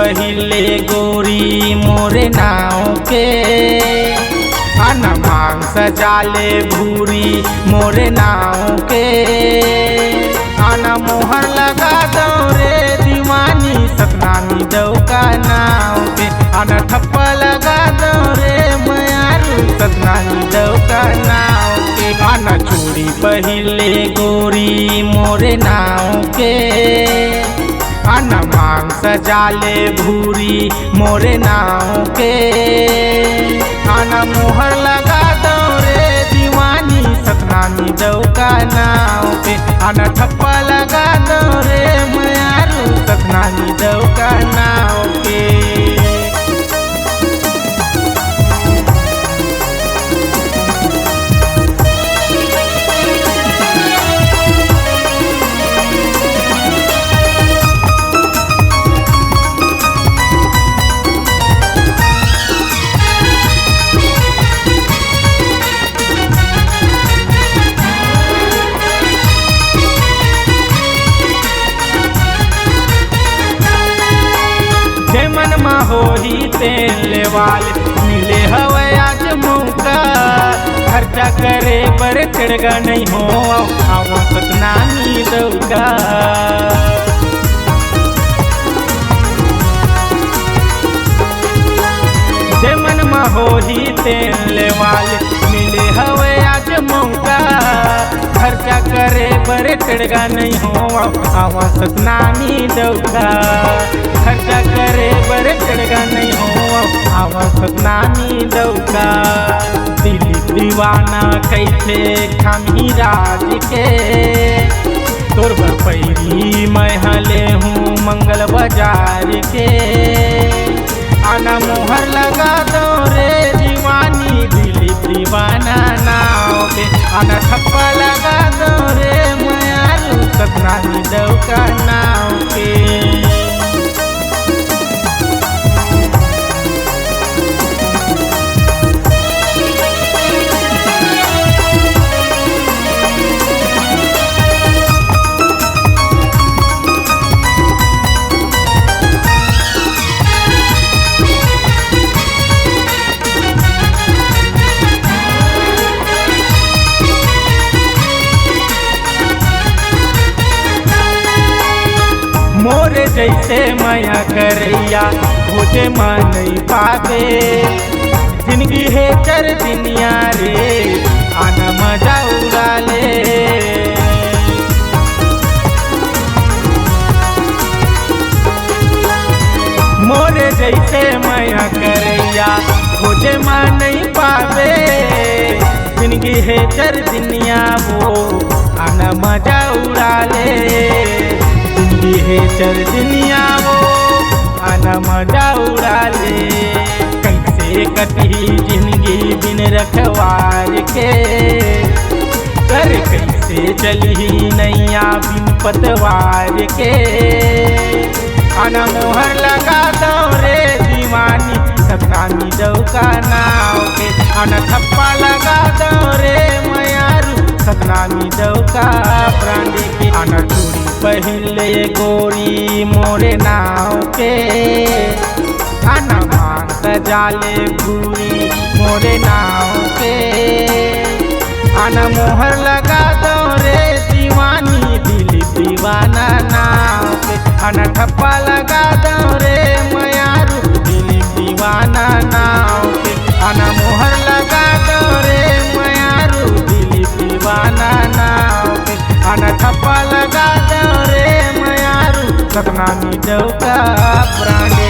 पहिले गोरी मोरे नाव के आना मांग सजाले भूरी मोरे नाव के आना मोहर लगा दो रे दीवानी सतनामी दौका नाव के आना ठप्पा लगा दो रे मयारू सतनामी दौका नाव के आना चूड़ी पहिले गोरी मोरे नाव के आना मांग सजाले भूरी मोरे नाव के आना मोहर लगा दो रे दीवानी सतनामी दौका नाव के आना ठप्पा लगा दो रे मयारू सतनामी दौका नाव के। मन मा होही तेल वाले मिले हवे आज मौका खर्चा करे पर तिड़गा नहीं हो आवा सतनामी दौका जे मन मा होही तेल वाले मिले हवे आज मौका खर्चा करे पर तिड़गा नहीं हो आवा सतनामी दौका खर्चा करे बर तिड़गा नहीं हो आवा सतनामी दौका दिली दीवाना कैसे खामी राज के तोर बर पैरी मैं हले हूँ मंगल बाजार के आना मोहर लगा दो रे दीवानी दिली दीवाना नाव के आना ठप्पा लगा दो रे मयारू सतनामी दौका नाव के। मोरे जैसे माया करैया खोजे माँ नहीं पावे जिंदगी है चर दुनिया रे आना मजा उड़ा ले मोरे जैसे माया करैया खोजे माँ नहीं पावे जिंदगी है चर दुनिया वो आना मजा उड़ा ले है चर दुनिया वो आना मजा उड़ा ले कैसे कटी जिंदगी बिन रखवार के कर कैसे चली नैया बिन पतवार के आना मोहर लगा दो रे दीवानी सतनामी दौका नाव के आना ठप्पा लगा दो रे मयारू सतनामी दौका प्राणी के आना चूड़ी पहिले गोरी मोरे नाव के आना मांग सजाले भूरी मोरे नाव के आना मोहर लगा दो रे दीवानी दिली दीवाना नाव के आना ठप्पा लगा दो रे मयारू दिली दीवाना नाव के आना मोहर लगा दो रे मयारू दिली दीवाना नाव के आना ठप्पा लगा दो रे मयारू सतनामी दौका प्राणी।